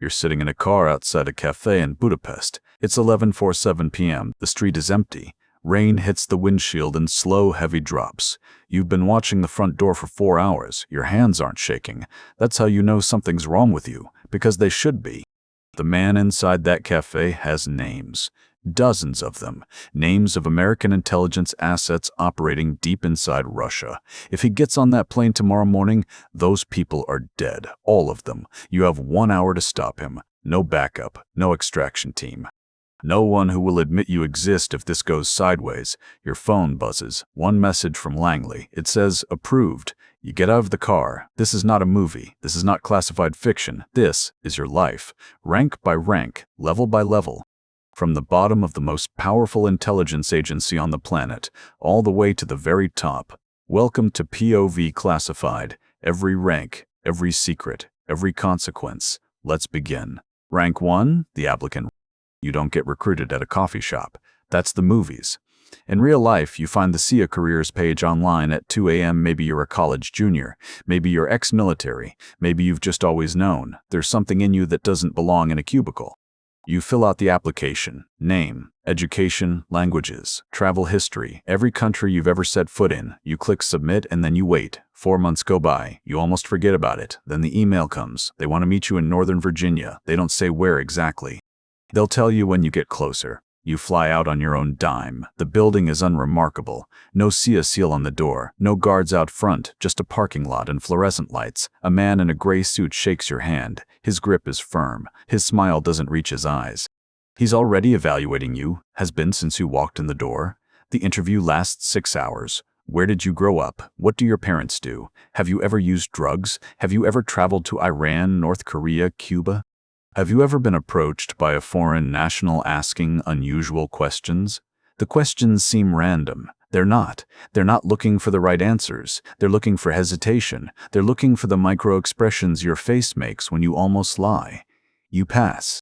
You're sitting in a car outside a cafe in Budapest. It's 11:47 p.m. The street is empty. Rain hits the windshield in slow, heavy drops. You've been watching the front door for 4 hours. Your hands aren't shaking. That's how you know something's wrong with you, because they should be. The man inside that cafe has names. Dozens of them. Names of American intelligence assets operating deep inside Russia. If he gets on that plane tomorrow morning, those people are dead. All of them. You have 1 hour to stop him. No backup. No extraction team. No one who will admit you exist if this goes sideways. Your phone buzzes. One message from Langley. It says, approved. You get out of the car. This is not a movie. This is not classified fiction. This is your life. Rank by rank, level by level. From the bottom of the most powerful intelligence agency on the planet, all the way to the very top. Welcome to POV Classified. Every rank, every secret, every consequence. Let's begin. Rank 1, the applicant. You don't get recruited at a coffee shop. That's the movies. In real life, you find the See a Careers page online at 2 a.m. Maybe you're a college junior. Maybe you're ex-military. Maybe you've just always known. There's something in you that doesn't belong in a cubicle. You fill out the application. Name, education, languages, travel history, every country you've ever set foot in. You click submit and then you wait. 4 months go by. You almost forget about it. Then the email comes. They want to meet you in Northern Virginia. They don't say where exactly. They'll tell you when you get closer. You fly out on your own dime. The building is unremarkable. No seal on the door. No guards out front. Just a parking lot and fluorescent lights. A man in a gray suit shakes your hand. His grip is firm. His smile doesn't reach his eyes. He's already evaluating you. Has been since you walked in the door. The interview lasts 6 hours. Where did you grow up? What do your parents do? Have you ever used drugs? Have you ever traveled to Iran, North Korea, Cuba? Have you ever been approached by a foreign national asking unusual questions? The questions seem random. They're not. They're not looking for the right answers. They're looking for hesitation. They're looking for the micro-expressions your face makes when you almost lie. You pass.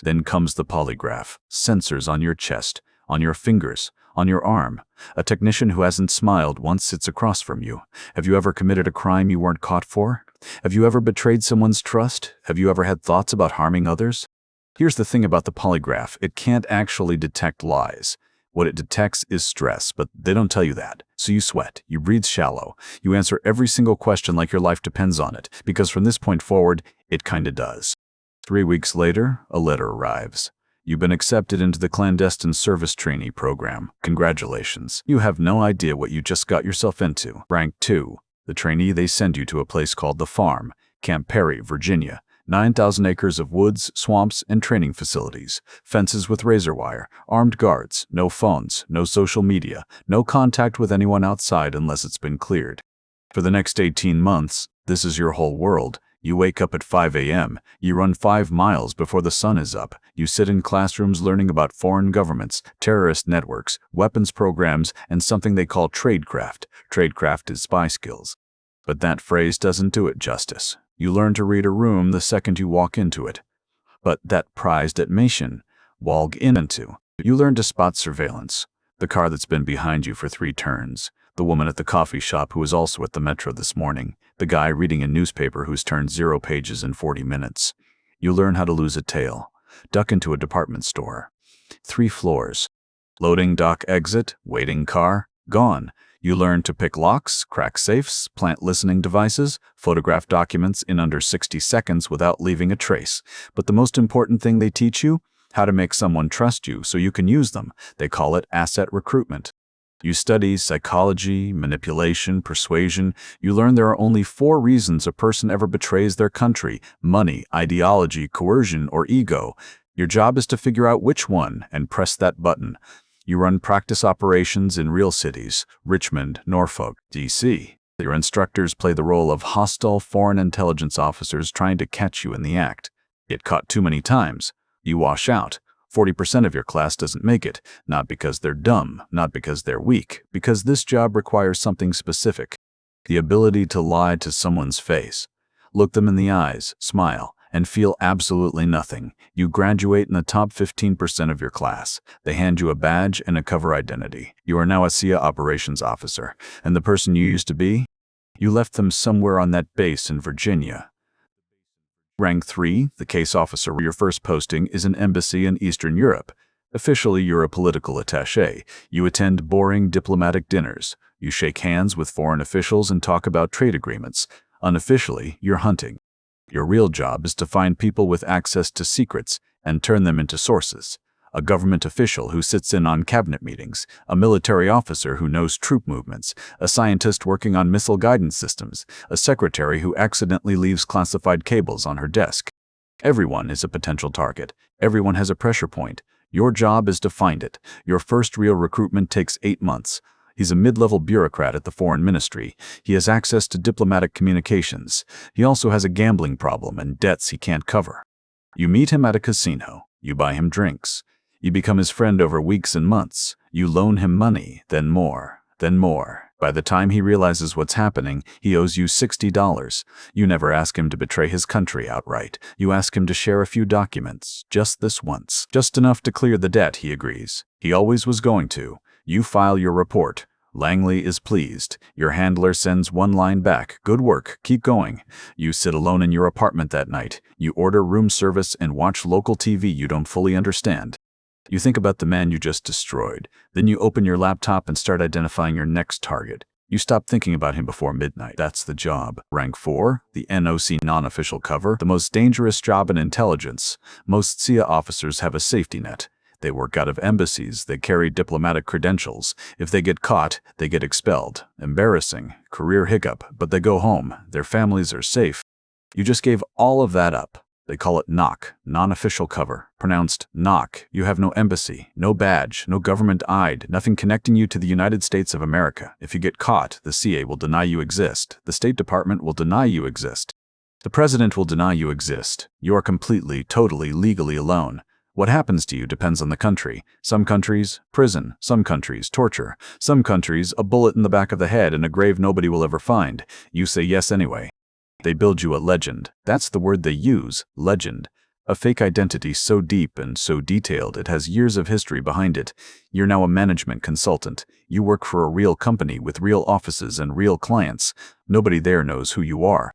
Then comes the polygraph. Sensors on your chest, on your fingers, on your arm. A technician who hasn't smiled once sits across from you. Have you ever committed a crime you weren't caught for? Have you ever betrayed someone's trust? Have you ever had thoughts about harming others? Here's the thing about the polygraph. It can't actually detect lies. What it detects is stress, but they don't tell you that. So you sweat, you breathe shallow, you answer every single question like your life depends on it, because from this point forward, it kinda does. 3 weeks later, a letter arrives. You've been accepted into the clandestine service trainee program. Congratulations. You have no idea what you just got yourself into. Rank 2. The trainee, they send you to a place called The Farm, Camp Perry, Virginia. 9,000 acres of woods, swamps, and training facilities. Fences with razor wire, armed guards, no phones, no social media, no contact with anyone outside unless it's been cleared. For the next 18 months, this is your whole world. You wake up at 5 a.m., you run 5 miles before the sun is up, you sit in classrooms learning about foreign governments, terrorist networks, weapons programs, and something they call tradecraft. Tradecraft is spy skills. But that phrase doesn't do it justice. You learn to read a room the second you walk into it. But that prized admission, walk into. You learn to spot surveillance. The car that's been behind you for 3 turns. The woman at the coffee shop who was also at the metro this morning. The guy reading a newspaper who's turned 0 pages in 40 minutes. You learn how to lose a tail. Duck into a department store. 3 floors. Loading dock exit, waiting car, gone. You learn to pick locks, crack safes, plant listening devices, photograph documents in under 60 seconds without leaving a trace. But the most important thing they teach you? How to make someone trust you so you can use them. They call it asset recruitment. You study psychology, manipulation, persuasion. You learn there are only 4 reasons a person ever betrays their country: money, ideology, coercion, or ego. Your job is to figure out which one and press that button. You run practice operations in real cities: Richmond, Norfolk, D.C. Your instructors play the role of hostile foreign intelligence officers trying to catch you in the act. Get caught too many times. You wash out. 40% of your class doesn't make it, not because they're dumb, not because they're weak, because this job requires something specific. The ability to lie to someone's face. Look them in the eyes, smile, and feel absolutely nothing. You graduate in the top 15% of your class. They hand you a badge and a cover identity. You are now a CIA operations officer, and the person you used to be? You left them somewhere on that base in Virginia. Rank 3, the case officer. Your first posting is an embassy in Eastern Europe. Officially, you're a political attaché. You attend boring diplomatic dinners. You shake hands with foreign officials and talk about trade agreements. Unofficially, you're hunting. Your real job is to find people with access to secrets and turn them into sources. A government official who sits in on cabinet meetings, a military officer who knows troop movements, a scientist working on missile guidance systems, a secretary who accidentally leaves classified cables on her desk. Everyone is a potential target. Everyone has a pressure point. Your job is to find it. Your first real recruitment takes 8 months. He's a mid-level bureaucrat at the foreign ministry. He has access to diplomatic communications. He also has a gambling problem and debts he can't cover. You meet him at a casino. You buy him drinks. You become his friend over weeks and months. You loan him money, then more, then more. By the time he realizes what's happening, he owes you $60. You never ask him to betray his country outright. You ask him to share a few documents, just this once. Just enough to clear the debt, he agrees. He always was going to. You file your report. Langley is pleased. Your handler sends one line back. Good work. Keep going. You sit alone in your apartment that night. You order room service and watch local TV you don't fully understand. You think about the man you just destroyed. Then you open your laptop and start identifying your next target. You stop thinking about him before midnight. That's the job. Rank 4, the N.O.C. non-official cover, the most dangerous job in intelligence. Most CIA officers have a safety net. They work out of embassies. They carry diplomatic credentials. If they get caught, they get expelled. Embarrassing. Career hiccup. But they go home. Their families are safe. You just gave all of that up. They call it N.O.C, non-official cover. Pronounced N.O.C. You have no embassy, no badge, no government ID, nothing connecting you to the United States of America. If you get caught, the CIA will deny you exist. The State Department will deny you exist. The President will deny you exist. You are completely, totally, legally alone. What happens to you depends on the country. Some countries, prison. Some countries, torture. Some countries, a bullet in the back of the head and a grave nobody will ever find. You say yes anyway. They build you a legend. That's the word they use, legend. A fake identity so deep and so detailed it has years of history behind it. You're now a management consultant. You work for a real company with real offices and real clients. Nobody there knows who you are.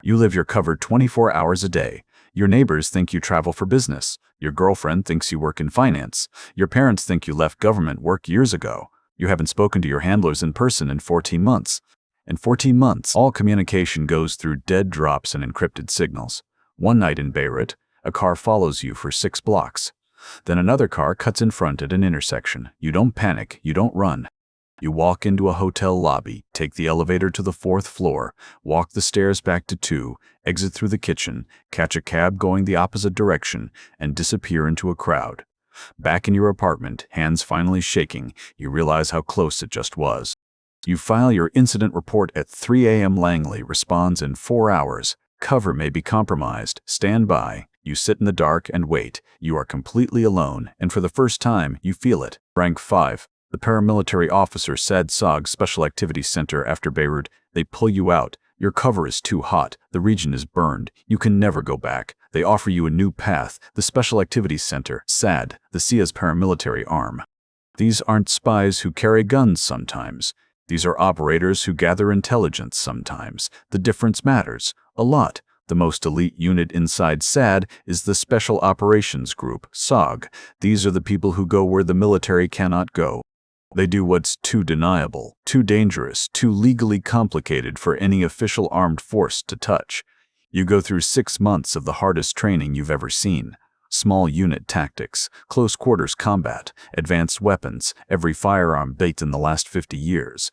You live your cover 24 hours a day. Your neighbors think you travel for business. Your girlfriend thinks you work in finance. Your parents think you left government work years ago. You haven't spoken to your handlers in person in 14 months. In 14 months, all communication goes through dead drops and encrypted signals. One night in Beirut, a car follows you for 6 blocks. Then another car cuts in front at an intersection. You don't panic, you don't run. You walk into a hotel lobby, take the elevator to the 4th floor, walk the stairs back to 2, exit through the kitchen, catch a cab going the opposite direction, and disappear into a crowd. Back in your apartment, hands finally shaking, you realize how close it just was. You file your incident report at 3 a.m. Langley responds in 4 hours. Cover may be compromised. Stand by. You sit in the dark and wait. You are completely alone, and for the first time, you feel it. Rank 5. The paramilitary officer SAD-SOG Special Activities Center after Beirut. They pull you out. Your cover is too hot. The region is burned. You can never go back. They offer you a new path. The Special Activities Center, SAD, the CIA's paramilitary arm. These aren't spies who carry guns sometimes. These are operators who gather intelligence sometimes. The difference matters a lot. The most elite unit inside SAD is the Special Operations Group, SOG. These are the people who go where the military cannot go. They do what's too deniable, too dangerous, too legally complicated for any official armed force to touch. You go through 6 months of the hardest training you've ever seen. Small unit tactics, close quarters combat, advanced weapons, every firearm baked in the last 50 years.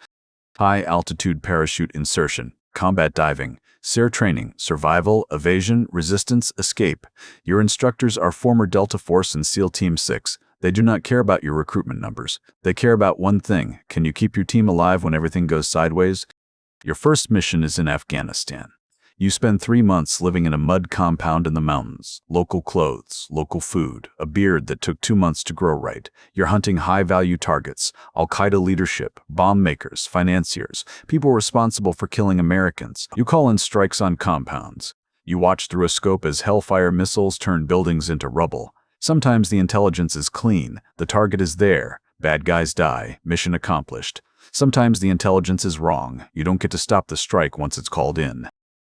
High-altitude parachute insertion, combat diving, SAR training, survival, evasion, resistance, escape. Your instructors are former Delta Force and SEAL Team 6. They do not care about your recruitment numbers. They care about one thing. Can you keep your team alive when everything goes sideways? Your first mission is in Afghanistan. You spend 3 months living in a mud compound in the mountains. Local clothes, local food, a beard that took 2 months to grow right. You're hunting high-value targets, Al-Qaeda leadership, bomb makers, financiers, people responsible for killing Americans. You call in strikes on compounds. You watch through a scope as Hellfire missiles turn buildings into rubble. Sometimes the intelligence is clean. The target is there. Bad guys die. Mission accomplished. Sometimes the intelligence is wrong. You don't get to stop the strike once it's called in.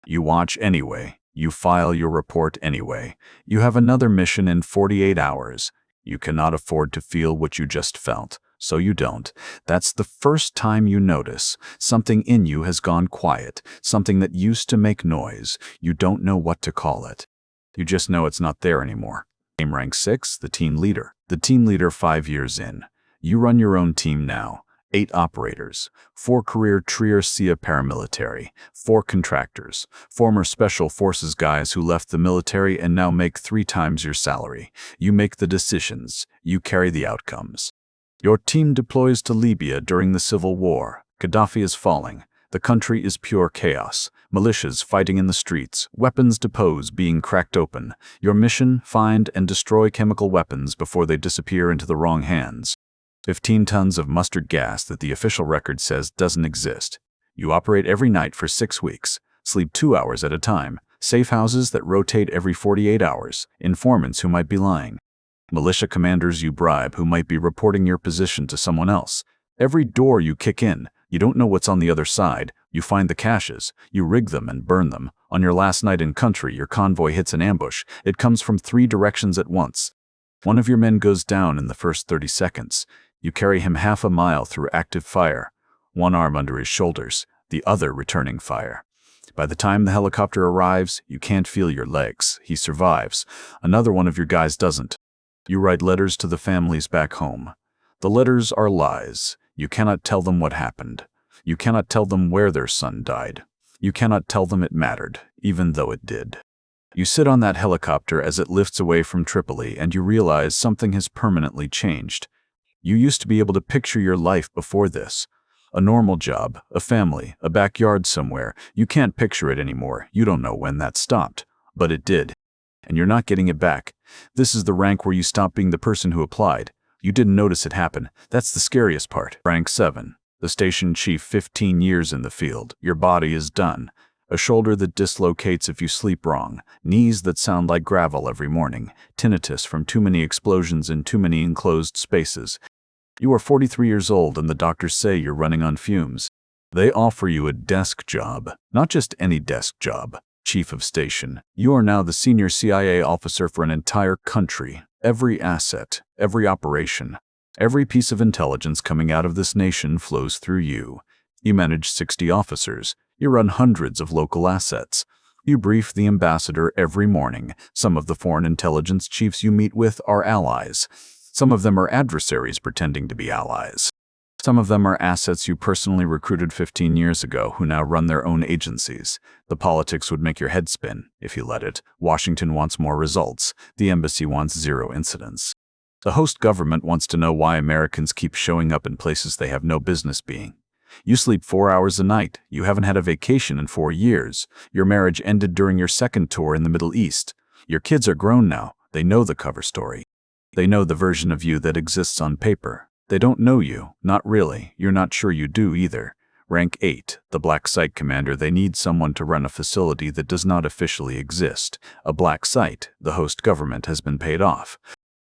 You watch anyway. You file your report anyway. You have another mission in 48 hours. You cannot afford to feel what you just felt, so you don't. That's the first time you notice something in you has gone quiet, something that used to make noise. You don't know what to call it. You just know it's not there anymore. Game rank 6, the team leader. The team leader 5 years in. You run your own team now. 8 operators, 4 career TRAINEE paramilitary, 4 contractors, former special forces guys who left the military and now make 3 times your salary. You make the decisions. You carry the outcomes. Your team deploys to Libya during the civil war. Gaddafi is falling. The country is pure chaos. Militias fighting in the streets, weapons depots being cracked open. Your mission, find and destroy chemical weapons before they disappear into the wrong hands. 15 tons of mustard gas that the official record says doesn't exist. You operate every night for 6 weeks, sleep 2 hours at a time, safe houses that rotate every 48 hours, informants who might be lying, militia commanders you bribe who might be reporting your position to someone else. Every door you kick in, you don't know what's on the other side. You find the caches, you rig them and burn them. On your last night in country, your convoy hits an ambush. It comes from 3 directions at once. One of your men goes down in the first 30 seconds. You carry him half a mile through active fire, one arm under his shoulders, the other returning fire. By the time the helicopter arrives, you can't feel your legs. He survives. Another one of your guys doesn't. You write letters to the families back home. The letters are lies. You cannot tell them what happened. You cannot tell them where their son died. You cannot tell them it mattered, even though it did. You sit on that helicopter as it lifts away from Tripoli and you realize something has permanently changed. You used to be able to picture your life before this. A normal job, a family, a backyard somewhere. You can't picture it anymore. You don't know when that stopped. But it did. And you're not getting it back. This is the rank where you stop being the person who applied. You didn't notice it happen. That's the scariest part. Rank 7. The station chief 15 years in the field. Your body is done. A shoulder that dislocates if you sleep wrong. Knees that sound like gravel every morning. Tinnitus from too many explosions in too many enclosed spaces. You are 43 years old and the doctors say you're running on fumes. They offer you a desk job. Not just any desk job. Chief of station. You are now the senior CIA officer for an entire country. Every asset, every operation, every piece of intelligence coming out of this nation flows through you. You manage 60 officers. You run hundreds of local assets. You brief the ambassador every morning. Some of the foreign intelligence chiefs you meet with are allies. Some of them are adversaries pretending to be allies. Some of them are assets you personally recruited 15 years ago who now run their own agencies. The politics would make your head spin, if you let it. Washington wants more results. The embassy wants 0 incidents. The host government wants to know why Americans keep showing up in places they have no business being. You sleep 4 hours a night. You haven't had a vacation in 4 years. Your marriage ended during your second tour in the Middle East. Your kids are grown now. They know the cover story. They know the version of you that exists on paper. They don't know you. Not really. You're not sure you do either. Rank 8, the black site commander. They need someone to run a facility that does not officially exist. A black site. The host government has been paid off.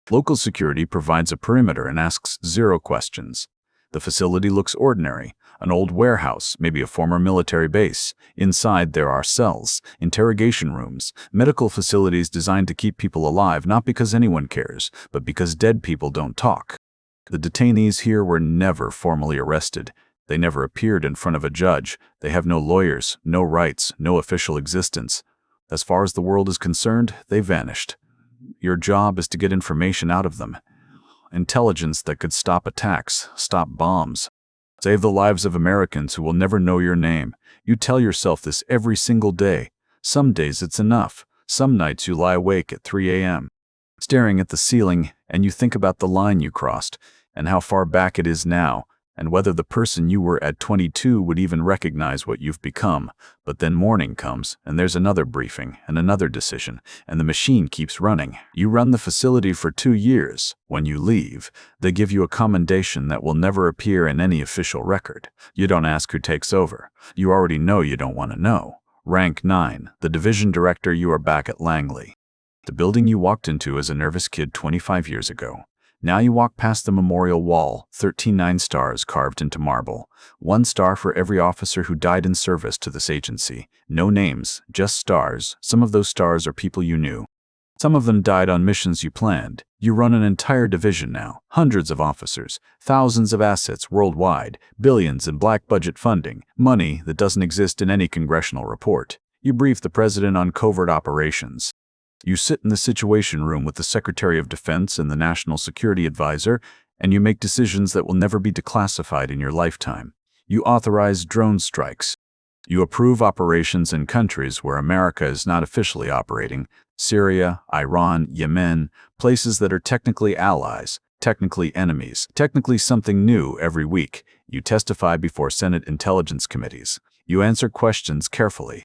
Local security provides a perimeter and asks 0 questions. The facility looks ordinary. An old warehouse, maybe a former military base. Inside there are cells, interrogation rooms, medical facilities designed to keep people alive, not because anyone cares, but because dead people don't talk. The detainees here were never formally arrested. They never appeared in front of a judge. They have no lawyers, no rights, no official existence. As far as the world is concerned, they vanished. Your job is to get information out of them. Intelligence that could stop attacks, stop bombs, save the lives of Americans who will never know your name. You tell yourself this every single day. Some days it's enough. Some nights you lie awake at 3 a.m., staring at the ceiling, and you think about the line you crossed, and how far back it is now, and whether the person you were at 22 would even recognize what you've become. But then morning comes, and there's another briefing, and another decision, and the machine keeps running. You run the facility for 2 years. When you leave, they give you a commendation that will never appear in any official record. You don't ask who takes over. You already know you don't want to know. Rank 9, the division director. You are back at Langley, the building you walked into as a nervous kid 25 years ago. Now you walk past the memorial wall, 13 stars carved into marble. 1 star for every officer who died in service to this agency. No names, just stars. Some of those stars are people you knew. Some of them died on missions you planned. You run an entire division now. Hundreds of officers, thousands of assets worldwide, billions in black budget funding, money that doesn't exist in any congressional report. You brief the president on covert operations. You sit in the Situation Room with the Secretary of Defense and the National Security Advisor, and you make decisions that will never be declassified in your lifetime. You authorize drone strikes. You approve operations in countries where America is not officially operating: Syria, Iran, Yemen, places that are technically allies, technically enemies, technically something new every week. You testify before Senate intelligence committees. You answer questions carefully,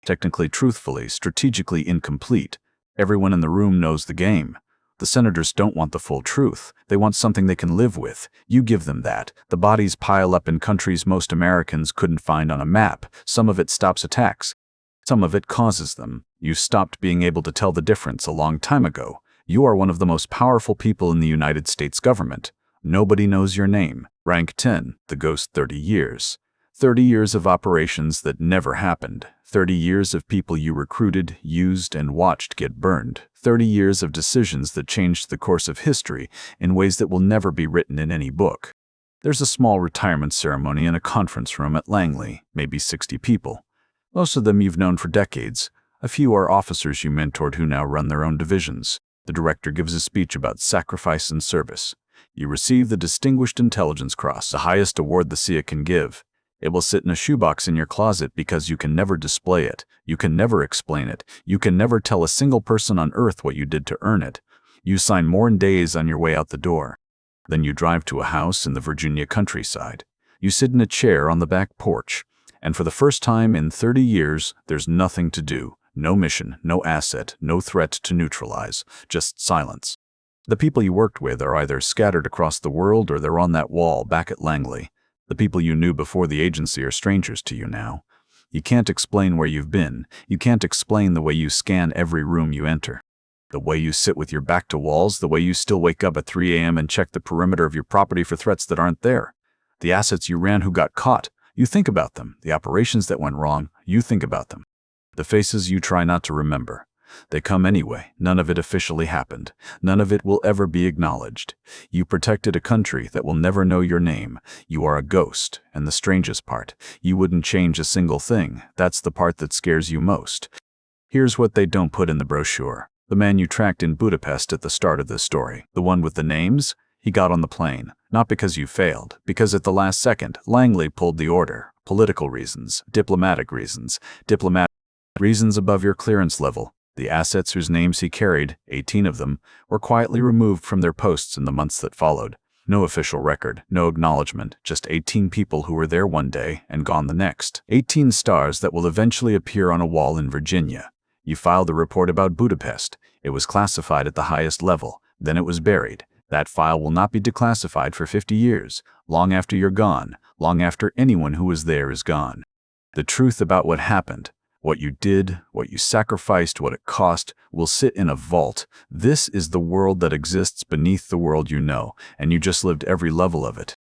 technically truthfully, strategically incomplete. Everyone in the room knows the game. The senators don't want the full truth. They want something they can live with. You give them that. The bodies pile up in countries most Americans couldn't find on a map. Some of it stops attacks. Some of it causes them. You stopped being able to tell the difference a long time ago. You are one of the most powerful people in the United States government. Nobody knows your name. Rank 10, the ghost 30 years. 30 years of operations that never happened. 30 years of people you recruited, used, and watched get burned. 30 years of decisions that changed the course of history in ways that will never be written in any book. There's a small retirement ceremony in a conference room at Langley, maybe 60 people. Most of them you've known for decades. A few are officers you mentored who now run their own divisions. The director gives a speech about sacrifice and service. You receive the Distinguished Intelligence Cross, the highest award the CIA can give. It will sit in a shoebox in your closet because you can never display it. You can never explain it. You can never tell a single person on earth what you did to earn it. You sign more in days on your way out the door. Then you drive to a house in the Virginia countryside. You sit in a chair on the back porch. And for the first time in 30 years, there's nothing to do. No mission, no asset, no threat to neutralize, just silence. The people you worked with are either scattered across the world or they're on that wall back at Langley. The people you knew before the agency are strangers to you now. You can't explain where you've been. You can't explain the way you scan every room you enter. The way you sit with your back to walls, the way you still wake up at 3 a.m. and check the perimeter of your property for threats that aren't there. The assets you ran who got caught, you think about them. The operations that went wrong, you think about them. The faces you try not to remember. They come anyway. None of it officially happened. None of it will ever be acknowledged. You protected a country that will never know your name. You are a ghost. And the strangest part, you wouldn't change a single thing. That's the part that scares you most. Here's what they don't put in the brochure. The man you tracked in Budapest at the start of this story, the one with the names, he got on the plane. Not because you failed, because at the last second, Langley pulled the order. Political reasons, diplomatic reasons above your clearance level. The assets whose names he carried, 18 of them, were quietly removed from their posts in the months that followed. No official record, no acknowledgement, just 18 people who were there one day and gone the next. 18 stars that will eventually appear on a wall in Virginia. You filed a report about Budapest. It was classified at the highest level. Then it was buried. That file will not be declassified for 50 years, long after you're gone, long after anyone who was there is gone. The truth about what happened, what you did, what you sacrificed, what it cost, will sit in a vault. This is the world that exists beneath the world you know, and you just lived every level of it.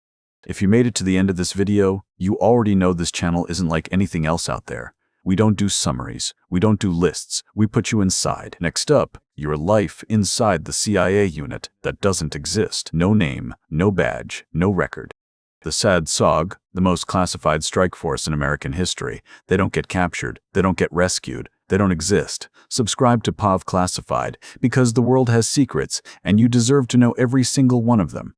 If you made it to the end of this video, you already know this channel isn't like anything else out there. We don't do summaries. We don't do lists. We put you inside. Next up, your life inside the CIA unit that doesn't exist. No name, no badge, no record. The sad SOG, the most classified strike force in American history. They don't get captured. They don't get rescued. They don't exist. Subscribe to PAV Classified because the world has secrets and you deserve to know every single one of them.